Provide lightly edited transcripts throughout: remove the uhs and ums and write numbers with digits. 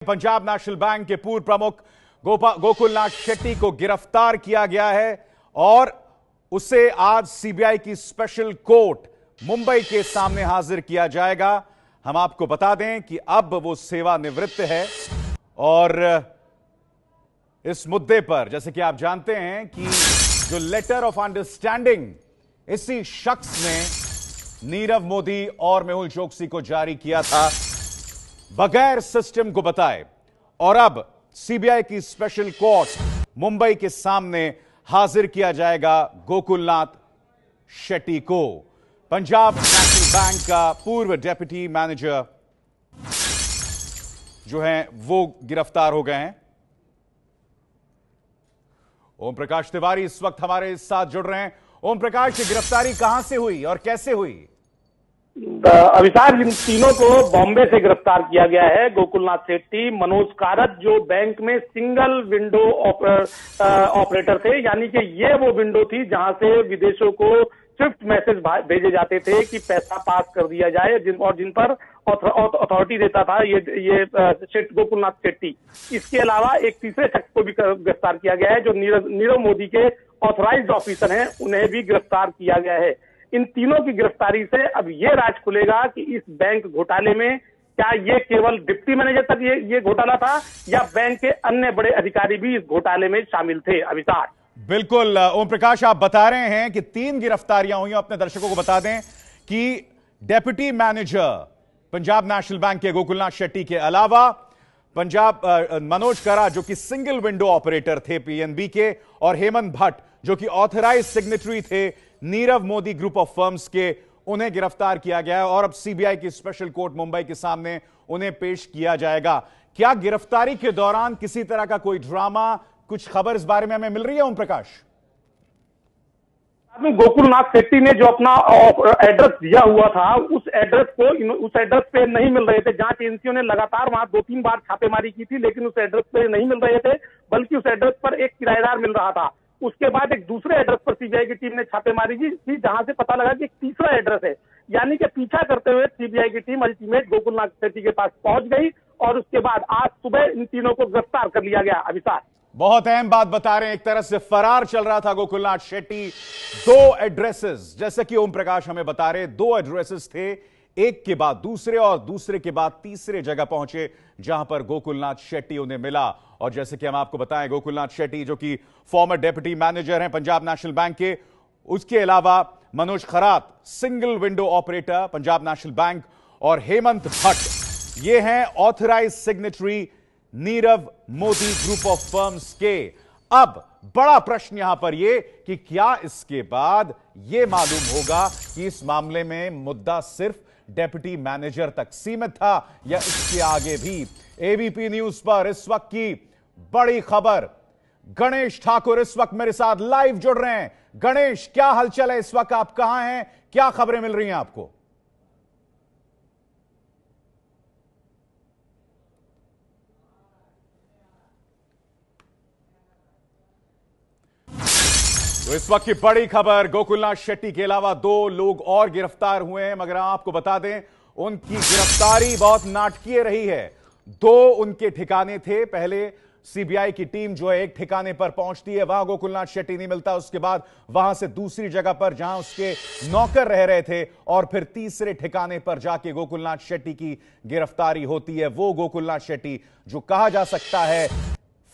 Punjab National bank के पूर्व प्रमुख गोकुलनाथ शेट्टी को गिरफ्तार किया गया है और उसे आज सीबीआई की स्पेशल कोर्ट मुंबई के सामने हाजिर किया जाएगा। हम आपको बता दें कि अब वो सेवानिवृत्त है और इस मुद्दे पर जैसे कि आप जानते हैं कि जो लेटर ऑफ अंडरस्टैंडिंग इसी शख्स ने नीरव मोदी और मेहुल चोकसी को जारी किया था बगैर सिस्टम को बताए, और अब सीबीआई की स्पेशल कोर्ट मुंबई के सामने हाजिर किया जाएगा गोकुलनाथ शेट्टी को। पंजाब नेशनल बैंक का पूर्व डेप्यूटी मैनेजर जो हैं वो गिरफ्तार हो गए हैं। ओम प्रकाश तिवारी इस वक्त हमारे साथ जुड़ रहे हैं। ओम प्रकाश, ये गिरफ्तारी कहां से हुई और कैसे हुई? अविसार, इन तीनों को बॉम्बे से गिरफ्तार किया गया है। गोकुलनाथ शेट्टी, मनोज कारत जो बैंक में सिंगल विंडो ऑपरेटर थे, यानी कि ये वो विंडो थी जहां से विदेशों को स्विफ्ट मैसेज भेजे जाते थे कि पैसा पास कर दिया जाए, जिन पर अथॉरिटी देता था ये गोकुलनाथ शेट्टी। इसके अलावा एक तीसरे शख्स को भी गिरफ्तार किया गया है जो नीरव मोदी के ऑथराइज्ड ऑफिसर हैं, उन्हें भी गिरफ्तार किया गया है। इन तीनों की गिरफ्तारी से अब ये राज खुलेगा कि इस बैंक घोटाले में क्या ये केवल डिप्टी मैनेजर तक ये घोटाला था या बैंक के अन्य बड़े अधिकारी भी इस घोटाले में शामिल थे। अविसार, बिल्कुल ओम प्रकाश, आप बता रहे हैं कि 3 गिरफ्तारियां हुई। अपने दर्शकों को बता दें कि deputy manager Punjab National bank के गोकुलनाथ शेट्टी के अलावा मनोज करा जो कि सिंगल विंडो ऑपरेटर थे पीएनबी के, और हेमंत भट्ट जो कि ऑथराइज सिग्नेटरी थे Nirav Modi group of firms के, उन्हें गिरफ्तार किया गया है और अब सीबीआई की स्पेशल कोर्ट मुंबई के सामने उन्हें पेश किया जाएगा। क्या गिरफ्तारी के दौरान किसी तरह का कोई ड्रामा, कुछ खबर इस बारे में हमें मिल रही है ओम प्रकाश? गोकुलनाथ शेट्टी ने जो अपना एड्रेस दिया हुआ था उस एड्रेस पे नहीं मिल रहे थे। जांच एजेंसियों ने लगातार वहां 2-3 बार छापेमारी की थी, लेकिन उस एड्रेस पे नहीं मिल रहे थे, बल्कि उस एड्रेस पर एक किराएदार मिल रहा था। उसके बाद एक दूसरे एड्रेस पर सीबीआई की टीम ने छापेमारी की थी, जहां से पता लगा कि एक तीसरा एड्रेस है। यानी कि पीछा करते हुए सीबीआई की टीम अल्टीमेट गोकुलनाथ शेट्टी के पास पहुंच गई और उसके बाद आज सुबह इन तीनों को गिरफ्तार कर लिया गया। अविसार, बहुत अहम बात बता रहे हैं, एक तरह से फरार चल रहा था गोकुलनाथ शेट्टी। 2 एड्रेसेस, जैसे कि ओम प्रकाश हमें बता रहे, 2 एड्रेसेस थे, एक के बाद दूसरे और दूसरे के बाद तीसरे जगह पहुंचे जहां पर गोकुलनाथ शेट्टी उन्हें मिला। और जैसे कि हम आपको बताएं, गोकुलनाथ शेट्टी जो कि फॉर्मर डेप्यूटी मैनेजर हैं पंजाब नेशनल बैंक के, उसके अलावा Manoj Kharat single window operator Punjab National Bank, और हेमंत भट्ट ये हैं authorise signatory Nirav Modi group of firms के। अब बड़ा प्रश्न यहां पर यह कि क्या इसके बाद यह मालूम होगा कि इस मामले में मुद्दा सिर्फ डेप्यूटी मैनेजर तक सीमित था या इसके आगे भी। एबीपी न्यूज पर इस वक्त की बड़ी खबर, गणेश ठाकुर इस वक्त मेरे साथ लाइव जुड़ रहे हैं। गणेश, क्या हलचल है इस वक्त? आप कहां हैं? क्या खबरें मिल रही हैं आपको? तो इस वक्त की बड़ी खबर, गोकुलनाथ शेट्टी के अलावा 2 लोग और गिरफ्तार हुए हैं, मगर आपको बता दें उनकी गिरफ्तारी बहुत नाटकीय रही है। 2 उनके ठिकाने थे। पहले सीबीआई की टीम जो है एक ठिकाने पर पहुंचती है, वहां गोकुलनाथ शेट्टी नहीं मिलता, उसके बाद वहां से दूसरी जगह पर जहां उसके नौकर रह रहे थे, और फिर तीसरे ठिकाने पर जाके गोकुलनाथ शेट्टी की गिरफ्तारी होती है। वो गोकुलनाथ शेट्टी जो कहा जा सकता है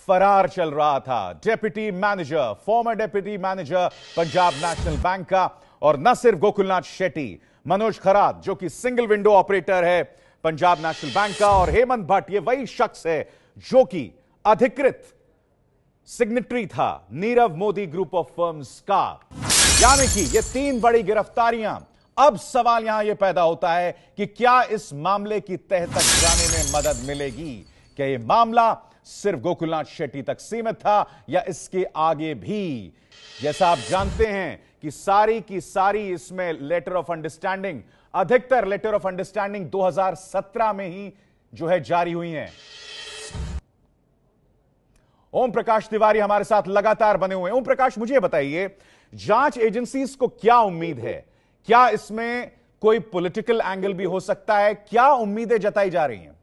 फरार चल रहा था, deputy manager, farmer deputy manager Punjab National bank का। और न सिर्फ गोकुलनाथ शेट्टी, मनोज खरात जो कि सिंगल विंडो ऑपरेटर है पंजाब नेशनल बैंक का, और हेमंत भट्ट ये वही शख्स है जो कि अधिकृत सिग्नेटरी था Nirav Modi group of firms का। यानी कि ये 3 बड़ी गिरफ्तारियां। अब सवाल यहां यह पैदा होता है कि क्या इस मामले की तह तक जाने में मदद मिलेगी? क्या यह मामला सिर्फ गोकुलनाथ शेट्टी तक सीमित था या इसके आगे भी? जैसा आप जानते हैं कि सारी की सारी इसमें लेटर ऑफ अंडरस्टैंडिंग, अधिकतर लेटर ऑफ अंडरस्टैंडिंग 2017 में ही जो है जारी हुई हैं। ओम प्रकाश तिवारी हमारे साथ लगातार बने हुए हैं। ओम प्रकाश, मुझे बताइए, जांच एजेंसीज को क्या उम्मीद है? क्या इसमें कोई पॉलिटिकल एंगल भी हो सकता है? क्या उम्मीदें जताई जा रही हैं?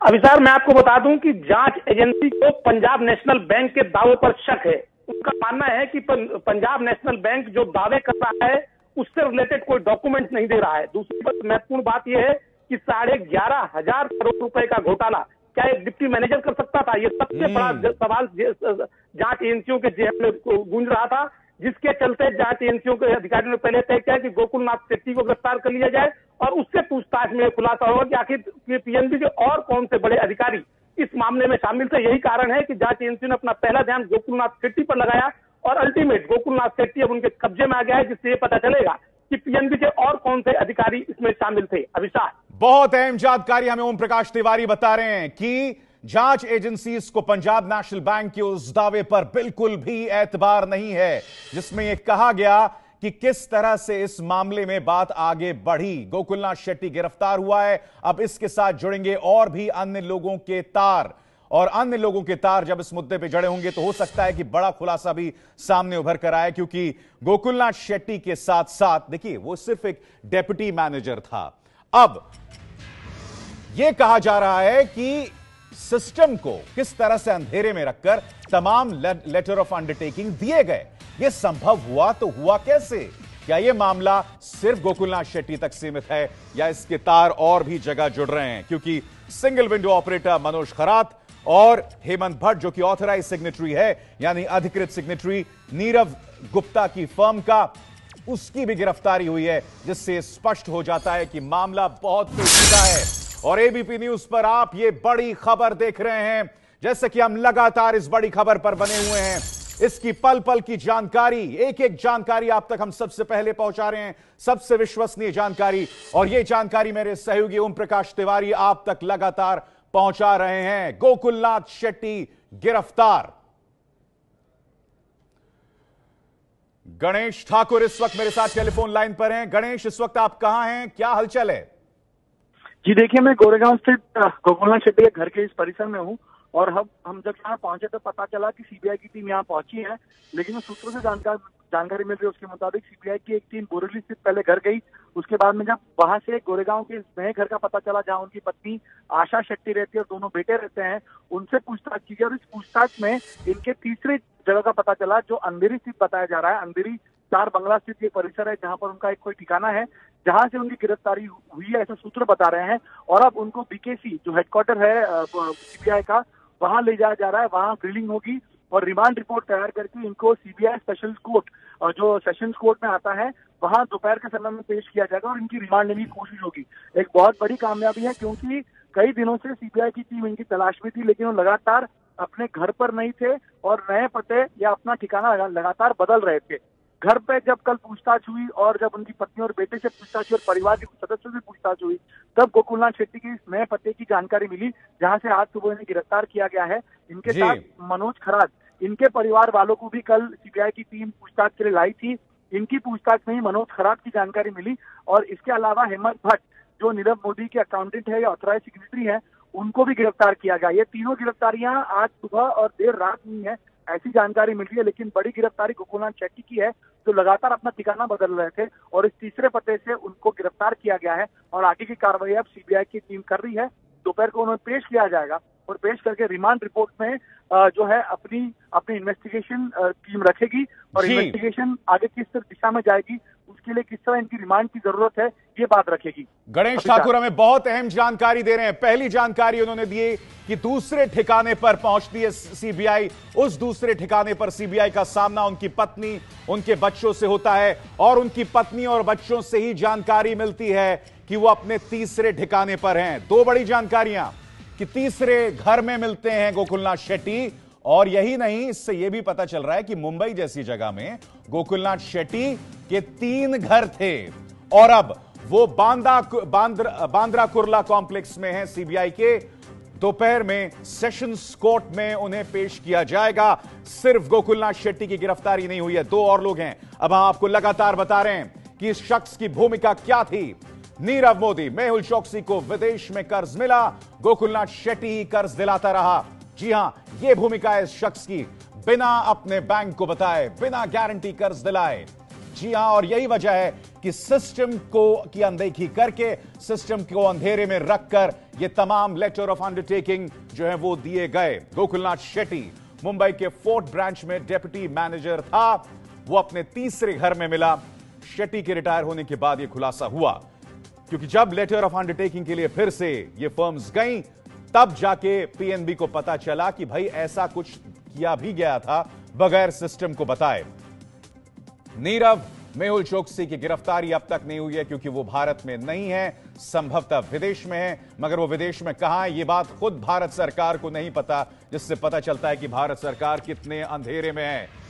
अभिसार, मैं आपको बता दूं कि जांच एजेंसी को पंजाब नेशनल बैंक के दावे पर शक है। उनका मानना है कि पंजाब नेशनल बैंक जो दावे कर रहा है उससे रिलेटेड कोई डॉक्यूमेंट नहीं दे रहा है। दूसरी महत्वपूर्ण बात यह है कि 11,500 करोड़ रुपए का घोटाला क्या एक डिप्टी मैनेजर कर सकता था? ये सबसे बड़ा सवाल जांच एजेंसियों के जेब में गूंज रहा था, जिसके चलते जांच एजेंसियों के अधिकारियों ने पहले तय किया कि गोकुलनाथ शेट्टी को गिरफ्तार कर लिया जाए और उससे पूछताछ में खुलासा होगा कि आखिर पीएनबी के और कौन से बड़े अधिकारी इस मामले में शामिल थे। यही कारण है कि जांच एजेंसी ने अपना पहला ध्यान गोकुलनाथ शेट्टी पर लगाया और अल्टीमेट गोकुलनाथ शेट्टी अब उनके कब्जे में आ गया है, जिससे ये पता चलेगा कि पीएनबी के और कौन से अधिकारी इसमें शामिल थे। अभिषेक, बहुत अहम जानकारी हमें ओम प्रकाश तिवारी बता रहे हैं कि जांच एजेंसीज को पंजाब नेशनल बैंक के उस दावे पर बिल्कुल भी एतबार नहीं है जिसमें यह कहा गया कि किस तरह से इस मामले में बात आगे बढ़ी। गोकुलनाथ शेट्टी गिरफ्तार हुआ है, अब इसके साथ जुड़ेंगे और भी अन्य लोगों के तार, और अन्य लोगों के तार जब इस मुद्दे पे जड़े होंगे तो हो सकता है कि बड़ा खुलासा भी सामने उभर कर आए, क्योंकि गोकुलनाथ शेट्टी के साथ साथ देखिए वो सिर्फ एक डेप्यूटी मैनेजर था। अब यह कहा जा रहा है कि सिस्टम को किस तरह से अंधेरे में रखकर तमाम लेटर ऑफ अंडरटेकिंग दिए गए। यह संभव हुआ तो हुआ कैसे? क्या यह मामला सिर्फ गोकुलनाथ शेट्टी तक सीमित है या इसके तार और भी जगह जुड़ रहे हैं? क्योंकि single window operator Manoj Kharat और हेमंत भट्ट जो कि ऑथराइज सिग्नेटरी है, यानी अधिकृत सिग्नेटरी नीरव गुप्ता की फर्म का, उसकी भी गिरफ्तारी हुई है, जिससे स्पष्ट हो जाता है कि मामला बहुत पेचीदा है। और एबीपी न्यूज पर आप ये बड़ी खबर देख रहे हैं, जैसे कि हम लगातार इस बड़ी खबर पर बने हुए हैं। इसकी पल पल की जानकारी, एक एक जानकारी आप तक हम सबसे पहले पहुंचा रहे हैं, सबसे विश्वसनीय जानकारी। और यह जानकारी मेरे सहयोगी ओम प्रकाश तिवारी आप तक लगातार पहुंचा रहे हैं। गोकुलनाथ शेट्टी गिरफ्तार। गणेश ठाकुर इस वक्त मेरे साथ टेलीफोन लाइन पर हैं। गणेश, इस वक्त आप कहां हैं, क्या हलचल है? जी देखिए, मैं गोरेगांव स्थित गोकुलनाथ शेट्टी के घर के इस परिसर में हूँ और हम जब यहाँ पहुंचे तो पता चला कि सीबीआई की टीम यहाँ पहुंची है, लेकिन सूत्रों से जानकारी मिल रही है उसके मुताबिक सीबीआई की एक टीम बोरेली स्थित पहले घर गई। उसके बाद में जब वहां से गोरेगांव के नए घर का पता चला जहां उनकी पत्नी आशा शेट्टी रहती है और दोनों बेटे रहते हैं, उनसे पूछताछ की गई और इस पूछताछ में इनके तीसरे जगह का पता चला जो अंधेरी स्थित बताया जा रहा है। अंधेरी 4 बंगला स्थित एक परिसर है जहां पर उनका एक कोई ठिकाना है जहां से उनकी गिरफ्तारी हुई है, ऐसे सूत्र बता रहे हैं। और अब उनको बीकेसी जो हेडक्वार्टर है सीबीआई का, वहां ले जाया जा रहा है, वहां ग्रिलिंग होगी और रिमांड रिपोर्ट तैयार करके इनको सीबीआई स्पेशल कोर्ट जो सेशंस कोर्ट में आता है वहां दोपहर के समय में पेश किया जाएगा और इनकी रिमांड लेने की कोशिश होगी। एक बहुत बड़ी कामयाबी है क्योंकि कई दिनों से सीबीआई की टीम इनकी तलाश में थी, लेकिन वो लगातार अपने घर पर नहीं थे और नए पते या अपना ठिकाना लगातार बदल रहे थे। घर पे जब कल पूछताछ हुई और जब उनकी पत्नी और बेटे से पूछताछ हुई और परिवार के कुछ सदस्यों से पूछताछ हुई, तब गोकुलनाथ शेट्टी के इस नए पते की जानकारी मिली जहां से आज सुबह इन्हें गिरफ्तार किया गया है। इनके साथ मनोज खरात, इनके परिवार वालों को भी कल सीबीआई की टीम पूछताछ के लिए लाई थी। इनकी पूछताछ में ही मनोज खरात की जानकारी मिली और इसके अलावा हेमंत भट्ट जो नीरव मोदी के अकाउंटेंट है या ऑथराइज सिग्नेटरी है, उनको भी गिरफ्तार किया गया। ये तीनों गिरफ्तारियां आज सुबह और देर रात हुई है, ऐसी जानकारी मिल रही है। लेकिन बड़ी गिरफ्तारी गोकुलनाथ शेट्टी की है जो लगातार अपना ठिकाना बदल रहे थे और इस तीसरे पते से उनको गिरफ्तार किया गया है और आगे की कार्रवाई अब सीबीआई की टीम कर रही है। दोपहर को उन्हें पेश किया जाएगा और पेश करके रिमांड रिपोर्ट में जो है अपनी इन्वेस्टिगेशन टीम रखेगी और इन्वेस्टिगेशन आगे किस दिशा में जाएगी, उसके लिए किस तरह इनकी रिमांड की जरूरत है, ये बात रखेगी। गणेश ठाकुर हमें बहुत अहम जानकारी दे रहे हैं। पहली जानकारी उन्होंने दी कि दूसरे ठिकाने पर पहुंचती है सीबीआई, उस दूसरे ठिकाने पर सीबीआई का सामना उनकी पत्नी, उनके बच्चों से होता है और उनकी पत्नी और बच्चों से ही जानकारी मिलती है कि वो अपने तीसरे ठिकाने पर हैं। दो बड़ी जानकारियां कि तीसरे घर में मिलते हैं गोकुलनाथ शेट्टी, और यही नहीं, इससे यह भी पता चल रहा है कि मुंबई जैसी जगह में गोकुलनाथ शेट्टी के 3 घर थे और अब वो बांद्रा कुर्ला कॉम्प्लेक्स में है सीबीआई के। दोपहर में सेशंस कोर्ट में उन्हें पेश किया जाएगा। सिर्फ गोकुलनाथ शेट्टी की गिरफ्तारी नहीं हुई है, 2 और लोग हैं। अब हम आपको लगातार बता रहे हैं कि इस शख्स की भूमिका क्या थी। नीरव मोदी, मेहुल चोकसी को विदेश में कर्ज मिला, गोकुलनाथ शेट्टी ही कर्ज दिलाता रहा। जी हां, यह भूमिका है इस शख्स की, बिना अपने बैंक को बताए, बिना गारंटी कर्ज दिलाए। जी हां, और यही वजह है कि सिस्टम की अनदेखी करके, सिस्टम को अंधेरे में रखकर ये तमाम लेटर ऑफ अंडरटेकिंग जो है वो दिए गए। गोकुलनाथ शेट्टी मुंबई के फोर्ट ब्रांच में डेप्यूटी मैनेजर था। वो अपने तीसरे घर में मिला। शेट्टी के रिटायर होने के बाद यह खुलासा हुआ, क्योंकि जब लेटर ऑफ अंडरटेकिंग के लिए फिर से ये फर्म्स गईं, तब जाके पीएनबी को पता चला कि भाई ऐसा कुछ किया भी गया था बगैर सिस्टम को बताए। नीरव मेहुल चोकसी की गिरफ्तारी अब तक नहीं हुई है, क्योंकि वो भारत में नहीं है, संभवतः विदेश में है। मगर वो विदेश में कहां है, ये बात खुद भारत सरकार को नहीं पता, जिससे पता चलता है कि भारत सरकार कितने अंधेरे में है।